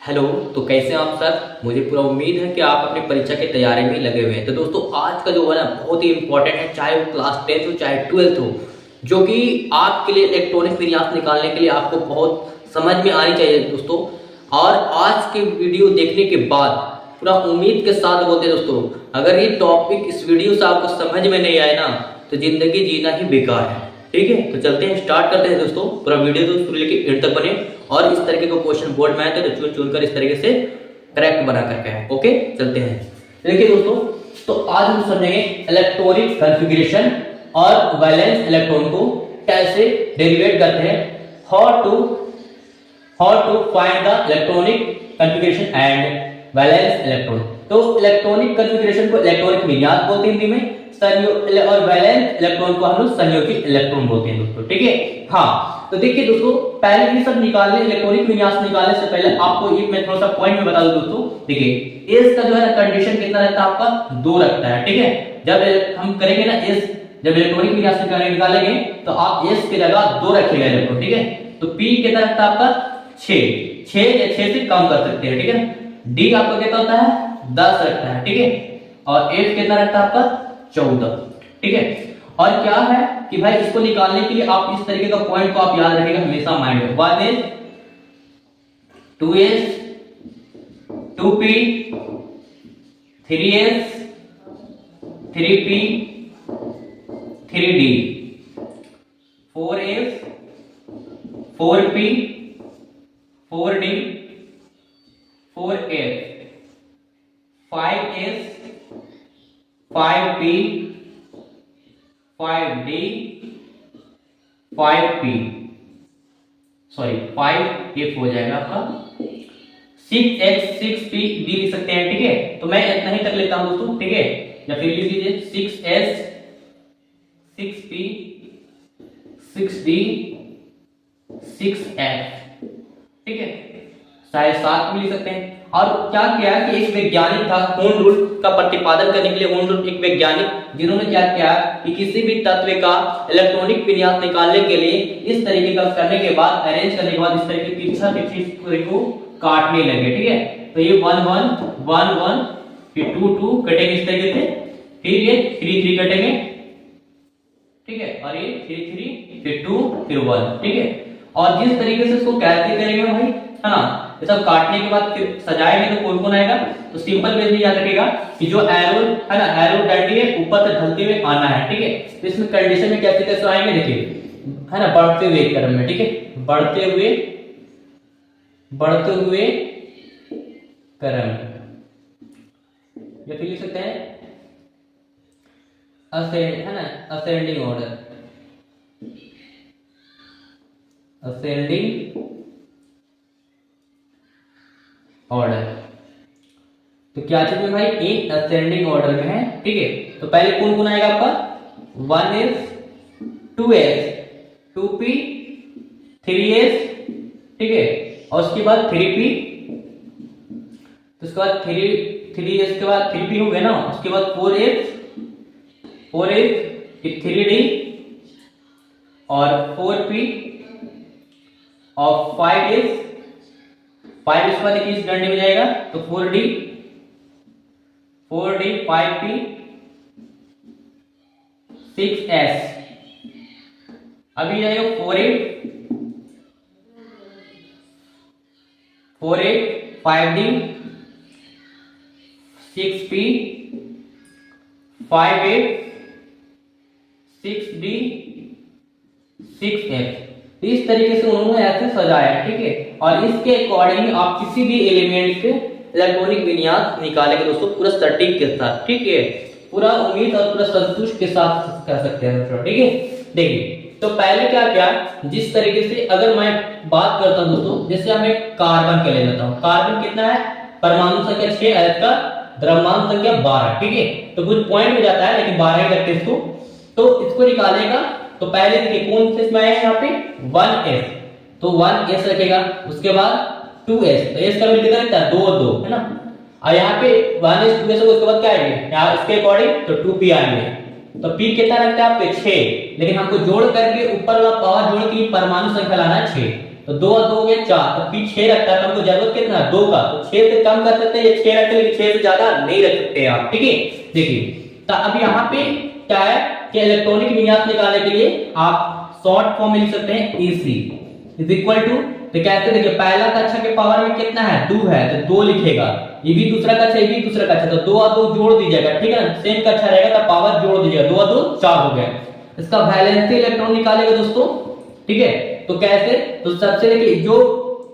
Hello. तो कैसे हैं आप सर? मुझे पूरा उम्मीद है कि आप अपनी परीक्षा की तैयारी में लगे हुए हैं। तो दोस्तों आज का जो है ना बहुत ही इंपॉर्टेंट है, चाहे वो क्लास 10 हो चाहे 12th हो, जो कि आपके लिए इलेक्ट्रॉनिक विन्यास निकालने के लिए आपको बहुत समझ में आनी चाहिए दोस्तों। और आज के वीडियो देखने के बाद पूरा उम्मीद के साथ बोलते हैं दोस्तों, अगर ये टॉपिक इस वीडियो से आपको समझ में नहीं आए ना तो जिंदगी जीना ही बेकार है। ठीक है, तो चलते हैं, स्टार्ट करते हैं दोस्तों। पूरा वीडियो तो शुरू लेके एंड तक बने और इस तरीके का क्वेश्चन बोर्ड में आए थे तो चुन चुन कर इस तरीके से करेक्ट बना करके है। ओके, चलते हैं। देखिए दोस्तों, तो आज हम समझेंगे इलेक्ट्रॉनिक कॉन्फ़िगरेशन और वैलेंस इलेक्ट्रॉन को कैसे डेरिवेट करते हैं, how to find the electronic configuration and valence electron. तो इलेक्ट्रॉनिक कॉन्फ़िगरेशन को इलेक्ट्रॉनिक विन्यास बोलते हैं हिंदी में, और वैलेंस इलेक्ट्रॉन को हम लोग संयोगी इलेक्ट्रॉन बोलते हैं दोस्तों। ठीक है, हाँ। तो देखिए दोस्तों, पहले ये सब निकालने, इलेक्ट्रॉनिक विन्यास निकालने से पहले आपको ये मैं थोड़ा सा पॉइंट में बता दूं दोस्तों। देखिए एस का जो है ना कंडीशन कितना रहता है आपका, 2 रखता है। ठीक है, जब हम करेंगे ना एस, जब इलेक्ट्रॉनिक विन्यास निकालेंगे तो आप एस की जगह 2 रखिएगा इलेक्ट्रॉन। ठीक है, तो पी कितना रहता है आपका 6 या 6 से कम कर सकते हैं। ठीक है, डी आपका कितना होता है 10 रखता है। ठीक है, और एफ कितना रहता है आपका 14। ठीक है, और क्या है कि भाई इसको निकालने के लिए आप इस तरीके का पॉइंट को आप याद रखिएगा हमेशा माइंड में। 1s 2s 2p 3s 3p 3d 4s 4p 4d 4f 5s 5p 5d 5p, sorry 5f हो जाएगा आपका। 6x 6p d लिख सकते हैं। ठीक है, तो मैं इतना ही तक लेता हूं दोस्तों। ठीक है, या फिर लिख लीजिए 6s 6p 6d 6f। ठीक है, शायद 7 भी लिख सकते हैं। और क्या किया कि एक वैज्ञानिक था, होन रूल का प्रतिपादन करने के लिए, होन रूल एक वैज्ञानिक जिन्होंने क्या किया कि किसी भी तत्व का इलेक्ट्रॉनिक विन्यास निकालने के लिए इस तरीके का करने के बाद, अरेंज करने के बाद इस तरीके तिरछा तिरछी को काटने लगे। ठीक है, तो ये 1 1 1 1 फिर 2 2 कटेंगे इस तरीके से, फिर ये 3 3 कटेंगे। ठीक है, और ये 3 3 फिर 2 फिर 1। ठीक है, और जिस तरीके से इसको कैसे करेंगे भाई, है ना, ये सब काटने के बाद फिर सजाएंगे तो कौन कौन आएगा। तो सिंपल वे में याद रखिएगा कि जो एरो है ना, एरो डंडी है ऊपर से ढलते हुए आना है। ठीक है, तो इसमें कंडीशन में कैसे कैसे आएंगे देखिए, है ना, बढ़ते हुए क्रम में। ठीक है, बढ़ते हुए क्रम, या फिर लिख सकते हैं असेंड, है ना, असेंडिंग ऑर्डर, असेंडिंग ऑर्डर। तो क्या चीज में भाई, एक असेंडिंग ऑर्डर में है। ठीक है, तो पहले कौन कौन आएगा आपका, 1s 2s 2p 3s। ठीक है, और उसके बाद 3p, तो उसके बाद 3s के बाद 3p हो गए ना, उसके बाद 4s 4s 3d और 4p और 5s 5 इसके बाद इस डंडे में जाएगा तो 4d 5p 6s। अभी जाएगा 4a 5d 6p 5a 6d 6f। इस तरीके से उन्होंने ऐसे सजाया। ठीक है, और इसके अकॉर्डिंग आप किसी भी एलिमेंट के इलेक्ट्रॉनिक विन्यास निकालेंगे दोस्तों पूरा सटीक के साथ। ठीक है, पूरा उम्मीद और पूरा संतुष्ट के साथ कर सकते हैं दोस्तों। ठीक है, देखिए तो पहले क्या क्या, जिस तरीके से अगर मैं बात करता हूं दोस्तों, जैसे हमें कार्बन के ले लेता हूं। कार्बन कितना है, परमाणु संख्या 6 है इसका, द्रव्यमान संख्या 12। ठीक है, तो कुछ पॉइंट में जाता है लेकिन 12 ही रखते हैं इसको। तो इसको निकालेगा तो पहले देखिए कौन से इसमें आया यहाँ पे 1s, तो 1s रखेगा, उसके बाद 2s, तो s का वैल्यू कितना रहता है 2 2, है ना, और यहाँ पे 1s 2s उसके बाद क्या आएंगे यहाँ इसके अकॉर्डिंग तो 2p आएंगे। तो p कितना रखता है आपके 6, लेकिन हमको जोड़ करके ऊपर वाला पावर जोड़ के परमाणु संख्या लाना है 6। तो 2 और 2 हो गया 4, तो फिर 6 रखता है, तो हमको जरूरत कितना है 2 का, तो 6 से कम कर सकते हैं, ये 6 रखते हैं, लेकिन 6 से ज्यादा नहीं रख सकते आप, ठीक है। देखिए तो अब यहाँ पे क्या है कि इलेक्ट्रॉनिक विन्यास निकालने के लिए आप शॉर्ट फॉर्म में लिख सकते हैं EC इज इक्वल टू, तो कहते देखिए पहला कक्षा के पावर में कितना है 2 है, तो 2 लिखेगा, ये भी दूसरा कक्षा, ये भी दूसरा कक्षा, तो 2 और 2 जोड़ दीजिएगा, ठीक है ना, सेम कक्षा रहेगा तो पावर जोड़ दीजिएगा, 2 और 2 4 हो गया। इसका वैलेंसी इलेक्ट्रॉन निकालेगा दोस्तों, ठीक है। तो कैसे, तो सबसे देखिए जो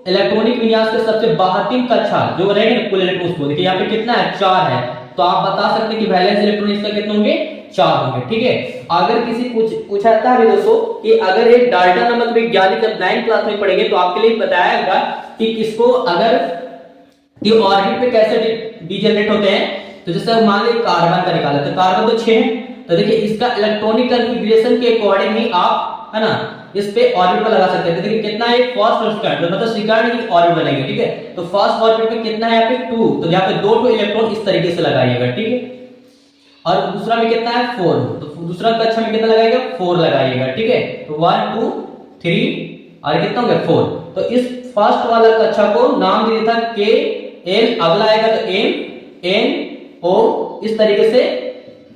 इलेक्ट्रॉनिक विन्यास के सबसे बाहरी कक्षा जो रहेगा ना कुल इलेक्ट्रॉन को, देखिए यहाँ पे कितना है 4 है, तो आप बता सकते हैं कि वैलेंस इलेक्ट्रॉन इसका कितने होंगे 4 होंगे, ठीक है। अगर किसी पूछता है दोस्तों कि अगर एक डाल्टन नामक वैज्ञानिक जब 9th क्लास में पढ़ेंगे तो आपके लिए बताया गया कि किसको अगर ये ऑर्बिट पे कैसे डिजेनरेट होते हैं, तो जैसे मान लीजिए कार्बन का निकाला, तो कार्बन तो 6 है, तो देखिए इसका इलेक्ट्रॉनिक कॉन्फ़िगरेशन के अकॉर्डिंग ही आप है ना इस पे ऑर्बिट पर लगा सकते हैं। तो देखिए कितना है फर्स्ट और सेकंड, मतलब सेकंड की ऑर्बिट बनेगी, ठीक है। तो फर्स्ट ऑर्बिट में कितना है यहाँ पे 2, तो यहाँ पे 2 इलेक्ट्रॉन इस तरीके से लगाइएगा, ठीक है। और दूसरा में कितना है 4, तो दूसरा कक्षा में कितना लगाइएगा 4 लगाइएगा, ठीक है। तो 1 2 3 और कितना हो गया 4। तो इस फर्स्ट वाला कक्षा को नाम दे दिया था K L, अगला आएगा तो M N O, इस तरीके से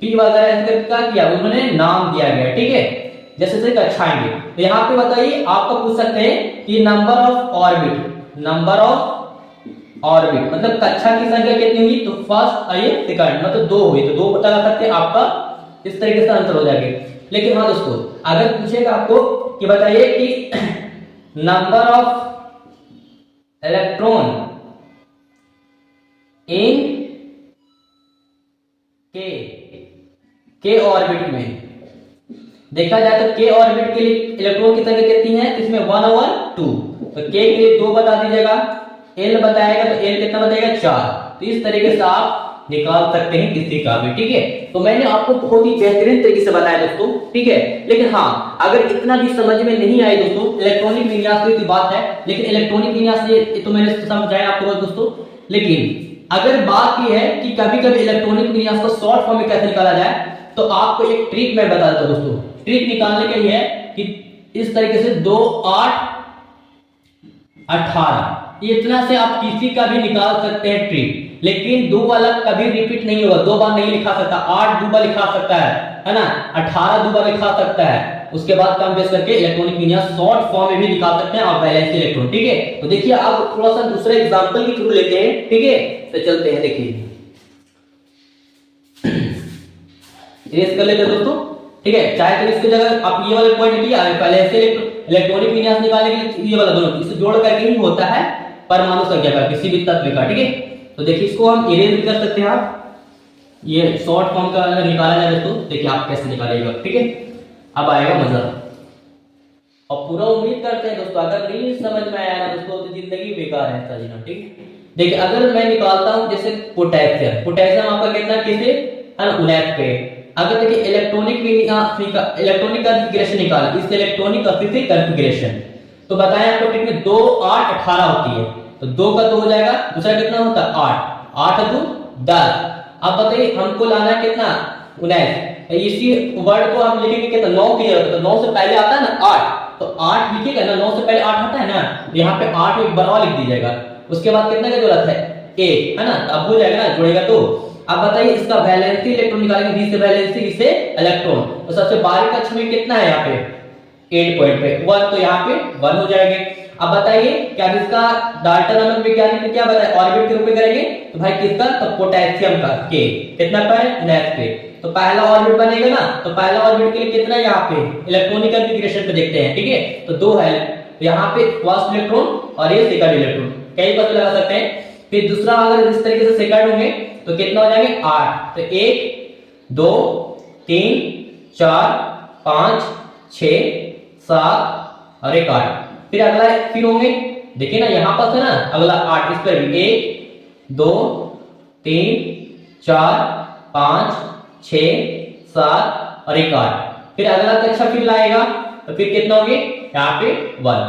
P वगैरह का किया उन्होंने नाम दिया गया, ठीक है, जैसे जैसे कक्षाएंगे। तो यहाँ पे बताइए आपको पूछ सकते हैं कि नंबर ऑफ ऑर्बिट मतलब कक्षा की संख्या कितनी हुई, तो फर्स्ट और ये सेकंड मतलब 2 हुई, तो 2 पता लगा सकते हैं, आपका इस तरीके से आंसर हो जाएगा। लेकिन हाँ दोस्तों अगर पूछेगा आपको कि बताइए कि नंबर ऑफ इलेक्ट्रॉन इन के ऑर्बिट में देखा जाए तो के ऑर्बिट के लिए इलेक्ट्रॉन की संख्या कितनी है, इसमें 1/2, तो के के लिए 2 बता दीजिएगा, एल बताएगा तो एल कितना बताएगा 4। तो इस तरीके से आप निकाल सकते हैं किसी का भी, ठीक है। तो मैंने आपको बहुत ही बेहतरीन तरीके से बताया दोस्तों, ठीक है। लेकिन हाँ अगर इतना भी समझ में नहीं आए दोस्तों, इलेक्ट्रॉनिक विन्यास की बात है, लेकिन इलेक्ट्रॉनिक विन्यास ये तो मैंने समझाया आपको दोस्तों। लेकिन अगर बात ये है कि कभी कभी इलेक्ट्रॉनिक विन्यास को शॉर्ट फॉर्म में कैसे निकाला जाए, तो आपको एक ट्रिक मैं बता देता हूं दोस्तों। ट्रिक निकालने के लिए है कि इस तरीके से 2 8 18 इतना से आप किसी का भी निकाल सकते हैं ट्रिक, लेकिन 2 वाला कभी रिपीट नहीं होगा, 2 बार नहीं लिखा सकता, 8 2 बार लिखा सकता है ना, 18 2 बार लिखा सकता है। उसके बाद कम बेस करके इलेक्ट्रॉनिक विन्यास शॉर्ट फॉर्म में भी निकाल सकते हैं आप वैलेंस इलेक्ट्रॉन, ठीक है। तो देखिए आप थोड़ा सा दूसरे एग्जांपल के थ्रू लेते हैं, ठीक है। तो चलते हैं, देखिए इरेज कर लेते हैं दोस्तों, ठीक है। चाहे तो इसकी जगह आप ये वाले पॉइंट लिखिए, पहले से इलेक्ट्रॉनिक विन्यास निकालने के लिए ये वाला दोनों इसे जोड़ करके ही होता है परमाणु संख्या का किसी भी तत्व का, ठीक है। तो देखिए इसको हम इरेज भी कर सकते हैं आप, ये शॉर्ट फॉर्म का अगर निकाला जाए दोस्तों, देखिए आप कैसे निकालेगा, ठीक है। अब आएगा मजा, और पूरा उम्मीद करते हैं दोस्तों अगर नहीं समझ में आया ना दोस्तों तो जिंदगी बेकार है समझना, ठीक है। देखिए अगर मैं निकालता हूं जैसे पोटेशियम आपका कितना कैसे है ना 19 पे, अगर देखिए इलेक्ट्रॉनिक कॉन्फ़िगरेशन निकाल, इस इलेक्ट्रॉनिक कॉन्फ़िगरेशन तो बताएं आपको ट्रिक में 2 8 18 होती है, तो 2 का 2 हो जाएगा, दूसरा कितना होता है 8 8 2 10। अब बताइए हमको लाना है कितना 19, इसी वर्ड को हम लिखेंगे कितना 9 की जगह, तो 9 से पहले आता है ना 8, तो 8 लिखिएगा ना, 9 से पहले 8 आता है ना, तो यहाँ पे 8 एक बार और लिख दीजिएगा। उसके बाद कितना की जरूरत है 1 है ना, तो अब हो जाएगा ना, जुड़ेगा तो। अब बताइए इसका वैलेंसी इलेक्ट्रॉन निकालेंगे, बी से वैलेंसी, बी से इलेक्ट्रॉन, तो सबसे बारीक कक्षा में कितना है यहाँ पे 8 पॉइंट पे 1, तो यहाँ पे 1 हो जाएंगे। अब बताइए क्या इसका डाल्टन नामक वैज्ञानिक ने क्या बताया ऑर्बिट के रूप में करेंगे, तो भाई किसका, तो पोटेशियम का के कितना पर 19 पे, तो पहला ऑर्बिट बनेगा ना, तो पहला ऑर्बिट के लिए कितना है यहाँ पे इलेक्ट्रॉनिक कॉन्फ़िगरेशन पे देखते हैं, ठीक है। तो 2 है, तो यहाँ पे फर्स्ट इलेक्ट्रॉन और ये सेकंड इलेक्ट्रॉन कई पता लगा सकते हैं। फिर दूसरा अगर इस तरीके से सेकंड होंगे तो कितना हो जाएंगे 8, तो 1 2 3 4 5 6 7 और 1 8, फिर अगला फिर होंगे, देखिए ना यहाँ पर है ना अगला 8, इस पर भी 1 2 3 4 5 6 7 और 1 8, फिर अगला कक्षा फिर लाएगा, तो फिर कितना होंगे यहाँ पे 1।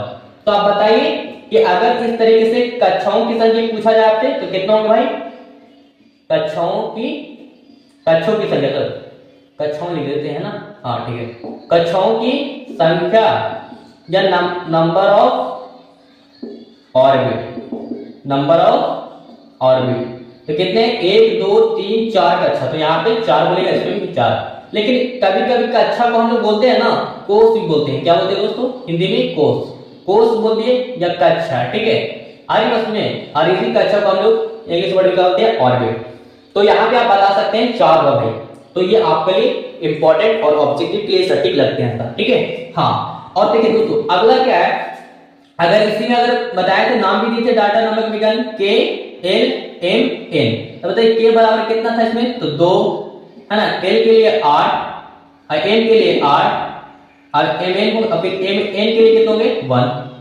तो आप बताइए कि अगर इस तरीके से कक्षाओं की संख्या पूछा जाए आपसे तो कितना होगा भाई, कक्षाओं की संख्या, तो कक्षाओं लिख देते हैं ना, हाँ ठीक है, कक्षाओं की संख्या या number of orbit, number of orbit. तो कितने, 1 2 3 4 कक्षा, तो यहाँ पे 4 बोलेगा, इसमें भी 4। लेकिन कभी कभी कक्षा को हम लोग बोलते हैं ना, कोस भी बोलते हैं। क्या बोलते हैं दोस्तों हिंदी में, कोस, कोस बोल दिए या कक्षा, ठीक है। आगे बस में, और इसी कक्षा को हम लोग इंग्लिश वर्ड में क्या बोलते हैं, ऑर्बिट। तो यहाँ पे आप बता सकते हैं 4 हुआ भाई, तो ये आपके लिए इंपॉर्टेंट और ऑब्जेक्टिव के लिए सटीक लगते हैं, ठीक है। हाँ, और देखिए दोस्तों अगला क्या है, अगर इसी में अगर बताया तो नाम भी दीजिए, डाटा नंबर विज्ञान के एल एम एन। तो बताइए के बराबर कितना था इसमें, तो 2 है ना, एल के लिए 8 और एन के लिए 8 और एम एन को, फिर एम एन के लिए कितने होंगे,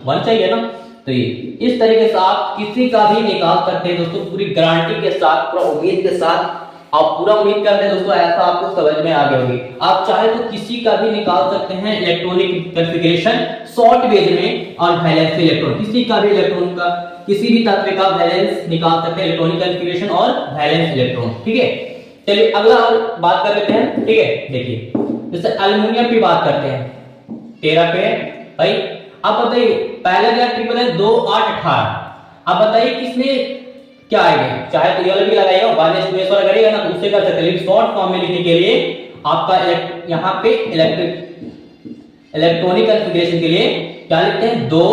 1 चाहिए ना। तो ये इस तरीके से आप किसी का भी निकाल सकते हैं दोस्तों, पूरी गारंटी के साथ, पूरा उम्मीद के साथ। आप पूरा उम्मीद करते हैं दोस्तों ऐसा आपको समझ में आ गया होगी। आप चाहे तो किसी का भी निकाल सकते हैं इलेक्ट्रॉनिक कॉन्फ़िगरेशन शॉर्ट वेज में और वैलेंस इलेक्ट्रॉन, किसी का भी इलेक्ट्रॉन का, किसी भी तत्व का वैलेंस निकाल सकते हैं, इलेक्ट्रॉनिक कॉन्फ़िगरेशन और वैलेंस इलेक्ट्रॉन, ठीक है। चलिए अगला और बात कर लेते हैं, ठीक है। देखिए जैसे एल्युमिनियम की बात करते हैं, 13 पे भाई। अब बताइए पहला क्या ट्रिपल है, 2 8 18। अब बताइए किसमें क्या आएगा, चाहे तो ये वाला भी लगाएगा, वायलेंस बेस वाला करेगा ना, तो उससे कर सकते हैं। लेकिन शॉर्ट फॉर्म में लिखने के लिए आपका यहाँ पे इलेक्ट्रॉनिक कॉन्फ़िगरेशन के लिए क्या लिखते हैं, 2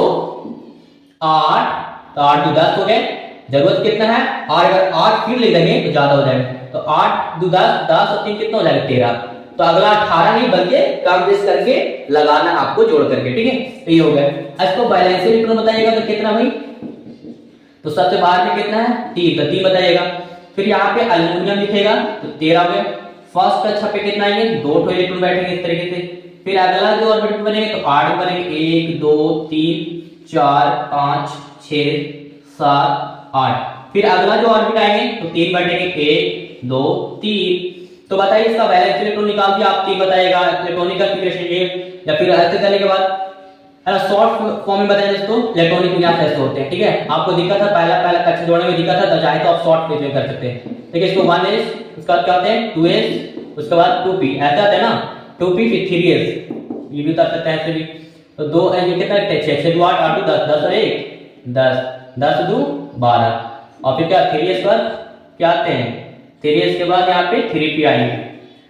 8, तो 8 2 10 हो गए। जरूरत कितना है, और अगर 8 फिर ले लेंगे तो ज्यादा हो जाएगा, तो 8 2 10 10 और 3 कितना हो जाएगा, 13। तो अगला 18 नहीं बल्कि कम बेस करके लगाना आपको जोड़ करके, ठीक है। तो ये हो गया। इसको बैलेंस इलेक्ट्रॉन बताइएगा तो कितना भाई, तो सबसे बाहर में कितना है, 3, तो 3 बताइएगा। फिर यहाँ पे एल्युमिनियम लिखेगा तो 13 हो गए। फर्स्ट कक्षा पे कितना आएंगे, 2 इलेक्ट्रॉन बैठेंगे इस तरीके से। फिर अगला जो ऑर्बिट बनेंगे तो 8 बनेंगे, 1 2 3 4 5 6 7 8। फिर अगला जो ऑर्बिट आएंगे तो 3 बैठेंगे, 1 2 3। तो बताइए इसका वैलेंस इलेक्ट्रॉन निकाल दिया आप, 3 बताएगा इलेक्ट्रॉनिक कॉन्फ़िगरेशन ये, या फिर ऐसे करने के बाद शॉर्ट फॉर्म में बताएं दोस्तों इलेक्ट्रॉनिक विन्यास ऐसे होते हैं, ठीक है। आपको दिक्कत है पहला कक्षा जोड़ने में दिक्कत है, तो चाहे तो आप शॉर्ट पेज में कर सकते हैं, ठीक है। इसको 1s, उसके बाद क्या होते हैं 2s, उसके बाद 2p, ऐसा आता है ना, 2p फिर 3s, ये भी उतार सकते हैं ऐसे भी। तो 2 ये कितना है, 6 6 2 8 8 2 10 10 और 1 10 10 2 12, और फिर क्या 3s पर क्या आते हैं, 3s के बाद यहाँ पे 3p आएंगे।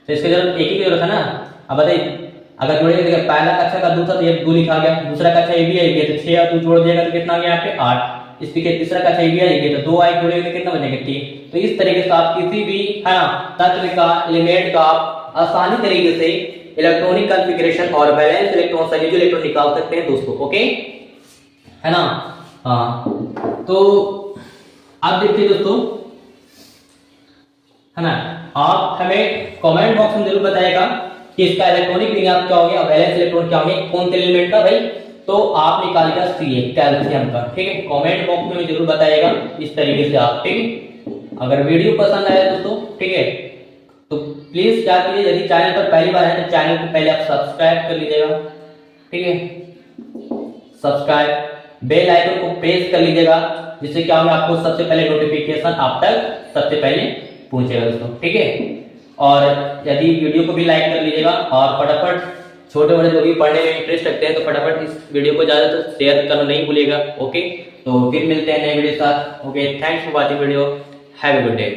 तो इसके जरूरत एक ही की जरूरत है ना। अब बताइए अगर जोड़ेंगे, देखिए पहला कक्षा का 2 था तो ये 2 लिखा गया, दूसरा कक्षा ये भी है, तो 6 और 2 जोड़ दिएगा तो कितना आ गया यहाँ पे 8। इसके तीसरा कक्षा ये भी है, तो 2 आई जोड़ेंगे तो कितना बनेगा 3। तो इस तरीके से आप किसी भी है ना तत्व का, एलिमेंट का आप आसानी तरीके से इलेक्ट्रॉनिक कॉन्फ़िगरेशन और बैलेंस इलेक्ट्रॉन, संयोजी इलेक्ट्रॉन निकाल सकते हैं दोस्तों, ओके है ना। हाँ तो आप देखिए दोस्तों है ना, आप हमें कमेंट बॉक्स में जरूर बताइएगा कि इसका इलेक्ट्रॉनिक विन्यास क्या हो गया, वैलेंस इलेक्ट्रॉन क्या हो गया, कौन से एलिमेंट का भाई। तो आप निकालिएगा Ca कैल्शियम का, ठीक है। कमेंट बॉक्स में जरूर बताइएगा इस तरीके से आप, ठीक है। अगर वीडियो पसंद आया दोस्तों, ठीक है, तो प्लीज क्या कीजिए, यदि चैनल पर पहली बार है तो चैनल को पहले आप सब्सक्राइब कर लीजिएगा, ठीक है। सब्सक्राइब, बेल आइकन को प्रेस कर लीजिएगा, जिससे क्या होगा आपको सबसे पहले नोटिफिकेशन आप तक सबसे पहले पहुंचेगा दोस्तों, ठीक है। और यदि वीडियो को भी लाइक कर लीजिएगा, और फटाफट छोटे बड़े जो भी पढ़ने में इंटरेस्ट रखते हैं तो फटाफट इस वीडियो को ज्यादा तो शेयर करना नहीं भूलिएगा, ओके। तो फिर मिलते हैं नए वीडियो के साथ, okay. Thanks for watching video, have a good day.